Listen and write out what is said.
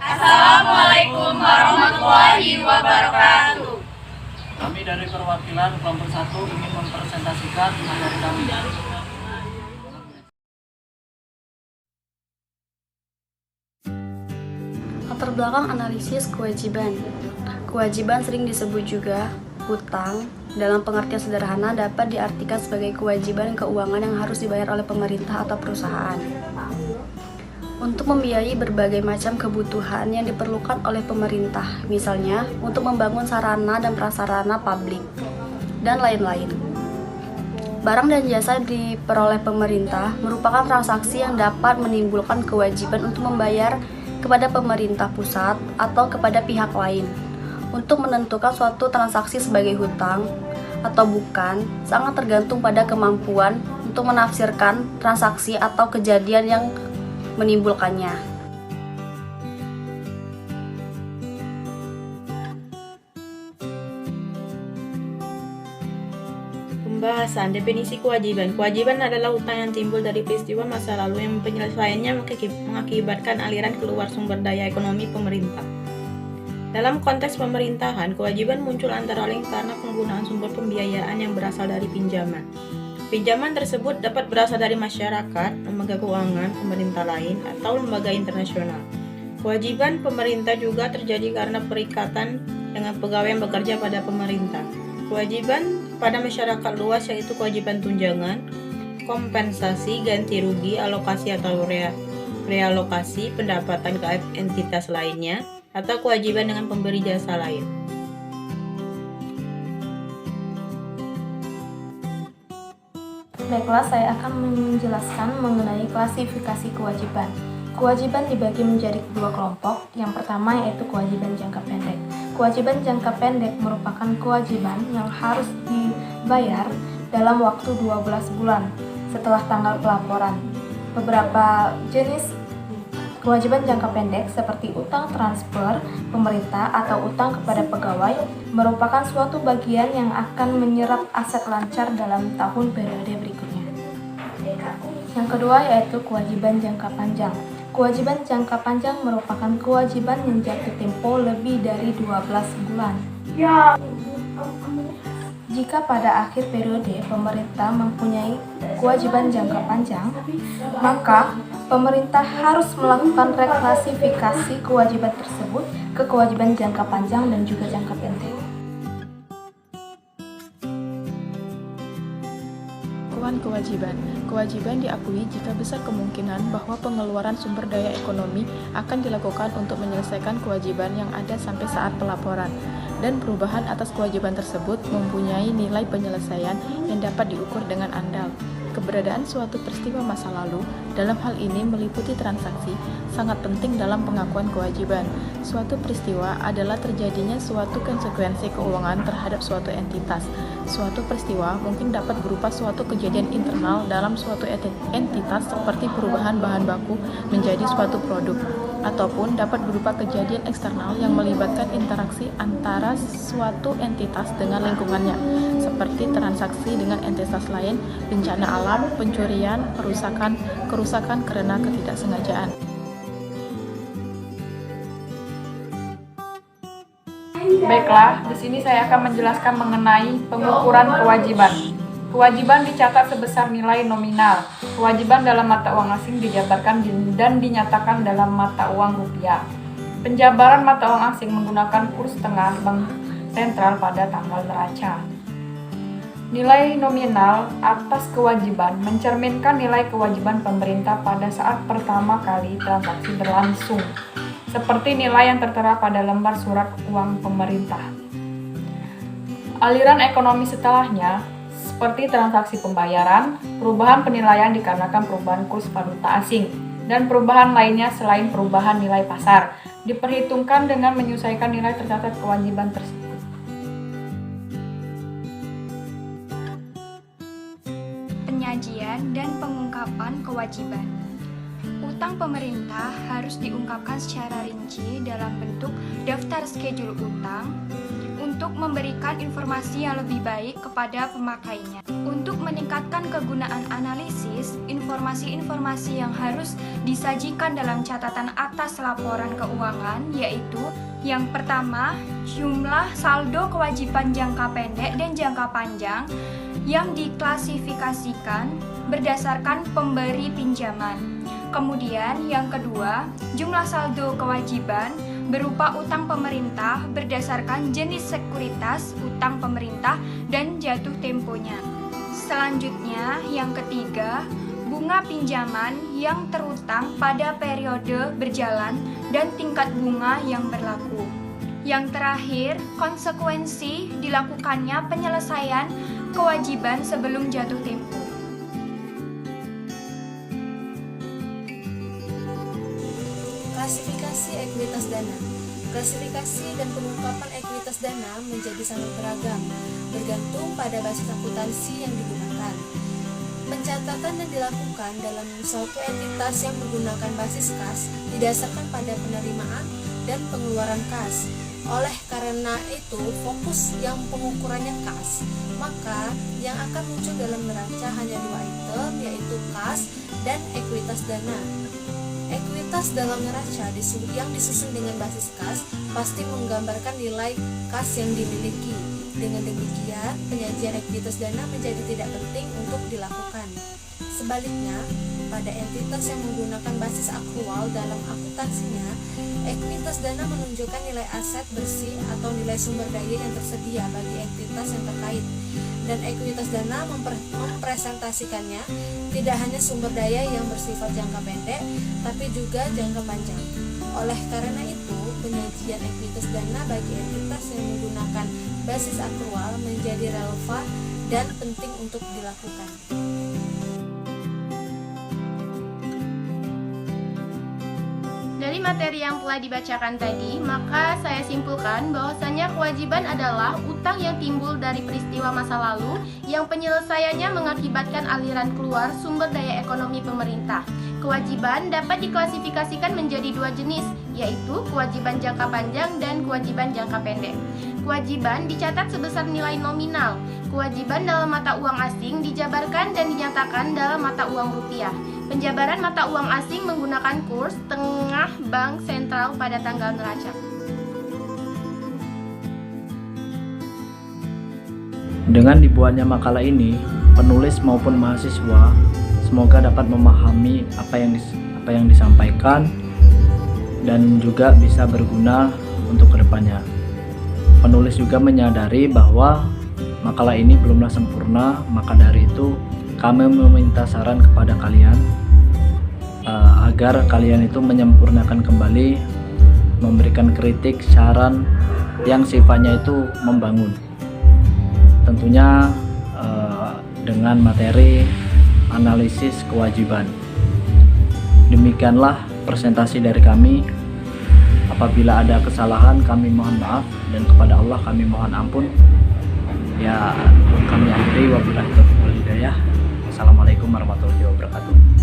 Assalamualaikum warahmatullahi wabarakatuh. Kami dari perwakilan kelompok 1 ingin mempresentasikan materi kami. Latar belakang analisis kewajiban. Kewajiban sering disebut juga hutang. Dalam pengertian sederhana dapat diartikan sebagai kewajiban keuangan yang harus dibayar oleh pemerintah atau perusahaan untuk membiayai berbagai macam kebutuhan yang diperlukan oleh pemerintah, misalnya untuk membangun sarana dan prasarana publik, dan lain-lain. Barang dan jasa diperoleh pemerintah merupakan transaksi yang dapat menimbulkan kewajiban untuk membayar kepada pemerintah pusat atau kepada pihak lain. Untuk menentukan suatu transaksi sebagai hutang atau bukan, sangat tergantung pada kemampuan untuk menafsirkan transaksi atau kejadian yang menimbulkannya. Pembahasan definisi kewajiban. Kewajiban adalah hutang yang timbul dari peristiwa masa lalu yang penyelesaiannya mengakibatkan aliran keluar sumber daya ekonomi pemerintah. Dalam konteks pemerintahan, kewajiban muncul antara lain karena penggunaan sumber pembiayaan yang berasal dari pinjaman. Pinjaman tersebut dapat berasal dari masyarakat, lembaga keuangan, pemerintah lain, atau lembaga internasional. Kewajiban pemerintah juga terjadi karena perikatan dengan pegawai yang bekerja pada pemerintah. Kewajiban pada masyarakat luas yaitu kewajiban tunjangan, kompensasi, ganti rugi, alokasi atau realokasi pendapatan ke entitas lainnya, atau kewajiban dengan pemberi jasa lain. Baiklah, saya akan menjelaskan mengenai klasifikasi kewajiban. Kewajiban dibagi menjadi dua kelompok. Yang pertama yaitu kewajiban jangka pendek. Kewajiban jangka pendek merupakan kewajiban yang harus dibayar dalam waktu 12 bulan setelah tanggal pelaporan. Beberapa jenis kewajiban jangka pendek seperti utang transfer pemerintah atau utang kepada pegawai merupakan suatu bagian yang akan menyerap aset lancar dalam tahun periode berikutnya. Yang kedua yaitu kewajiban jangka panjang. Kewajiban jangka panjang merupakan kewajiban yang jatuh tempo lebih dari 12 bulan. Jika pada akhir periode pemerintah mempunyai kewajiban jangka panjang, maka pemerintah harus melakukan reklasifikasi kewajiban tersebut ke kewajiban jangka panjang dan juga jangka pendek. Kewajiban. Kewajiban diakui jika besar kemungkinan bahwa pengeluaran sumber daya ekonomi akan dilakukan untuk menyelesaikan kewajiban yang ada sampai saat pelaporan, dan perubahan atas kewajiban tersebut mempunyai nilai penyelesaian yang dapat diukur dengan andal. Keberadaan suatu peristiwa masa lalu, dalam hal ini meliputi transaksi, sangat penting dalam pengakuan kewajiban. Suatu peristiwa adalah terjadinya suatu konsekuensi keuangan terhadap suatu entitas. Suatu peristiwa mungkin dapat berupa suatu kejadian internal dalam suatu entitas seperti perubahan bahan baku menjadi suatu produk, ataupun dapat berupa kejadian eksternal yang melibatkan interaksi antara suatu entitas dengan lingkungannya, seperti transaksi dengan entitas lain, bencana alam, pencurian, kerusakan karena ketidaksengajaan. Baiklah, di sini saya akan menjelaskan mengenai pengukuran kewajiban. Kewajiban dicatat sebesar nilai nominal. Kewajiban dalam mata uang asing dijabarkan dan dinyatakan dalam mata uang rupiah. Penjabaran mata uang asing menggunakan kurs tengah bank sentral pada tanggal neraca. Nilai nominal atas kewajiban mencerminkan nilai kewajiban pemerintah pada saat pertama kali transaksi berlangsung, seperti nilai yang tertera pada lembar surat uang pemerintah. Aliran ekonomi setelahnya, seperti transaksi pembayaran, perubahan penilaian dikarenakan perubahan kurs valuta asing, dan perubahan lainnya selain perubahan nilai pasar, diperhitungkan dengan menyesuaikan nilai tercatat kewajiban tersebut. Penyajian dan pengungkapan kewajiban. Utang pemerintah harus diungkapkan secara rinci dalam bentuk daftar schedule utang. Untuk untuk memberikan informasi yang lebih baik kepada pemakainya. Untuk meningkatkan kegunaan analisis, informasi-informasi yang harus disajikan dalam catatan atas laporan keuangan yaitu yang pertama, jumlah saldo kewajiban jangka pendek dan jangka panjang yang diklasifikasikan berdasarkan pemberi pinjaman. Kemudian yang kedua, jumlah saldo kewajiban berupa utang pemerintah berdasarkan jenis sekuritas utang pemerintah dan jatuh temponya. Selanjutnya, yang ketiga, bunga pinjaman yang terutang pada periode berjalan dan tingkat bunga yang berlaku. Yang terakhir, konsekuensi dilakukannya penyelesaian kewajiban sebelum jatuh tempo. Klasifikasi ekuitas dana. Klasifikasi dan pengungkapan ekuitas dana menjadi sangat beragam, bergantung pada basis akuntansi yang digunakan. Pencatatan yang dilakukan dalam suatu entitas yang menggunakan basis kas didasarkan pada penerimaan dan pengeluaran kas. Oleh karena itu, fokus yang pengukurannya kas, maka yang akan muncul dalam neraca hanya dua item, yaitu kas dan ekuitas dana. Ekuitas dalam neraca yang disusun dengan basis kas pasti menggambarkan nilai kas yang dimiliki. Dengan demikian, penyajian ekuitas dana menjadi tidak penting untuk dilakukan. Sebaliknya, pada entitas yang menggunakan basis akrual dalam akuntansinya, ekuitas dana menunjukkan nilai aset bersih atau nilai sumber daya yang tersedia bagi entitas yang terkait. Dan ekuitas dana mempresentasikannya tidak hanya sumber daya yang bersifat jangka pendek, tapi juga jangka panjang. Oleh karena itu, penyajian ekuitas dana bagi entitas yang menggunakan basis akrual menjadi relevan dan penting untuk dilakukan. Dari materi yang telah dibacakan tadi, maka saya simpulkan bahwasannya kewajiban adalah utang yang timbul dari peristiwa masa lalu yang penyelesaiannya mengakibatkan aliran keluar sumber daya ekonomi pemerintah. Kewajiban dapat diklasifikasikan menjadi dua jenis, yaitu kewajiban jangka panjang dan kewajiban jangka pendek. Kewajiban dicatat sebesar nilai nominal. Kewajiban dalam mata uang asing dijabarkan dan dinyatakan dalam mata uang rupiah. Penjabaran mata uang asing menggunakan kurs tengah bank sentral pada tanggal neraca. Dengan dibuatnya makalah ini, penulis maupun mahasiswa semoga dapat memahami apa yang disampaikan dan juga bisa berguna untuk kedepannya. Penulis juga menyadari bahwa makalah ini belumlah sempurna, maka dari itu kami meminta saran kepada kalian agar kalian itu menyempurnakan kembali, memberikan kritik, saran yang sifatnya itu membangun. Tentunya dengan materi analisis kewajiban. Demikianlah presentasi dari kami. Apabila ada kesalahan kami mohon maaf dan kepada Allah kami mohon ampun. Ya, kami akhiri wabillahi taufiq wal hidayah. Assalamualaikum warahmatullahi wabarakatuh.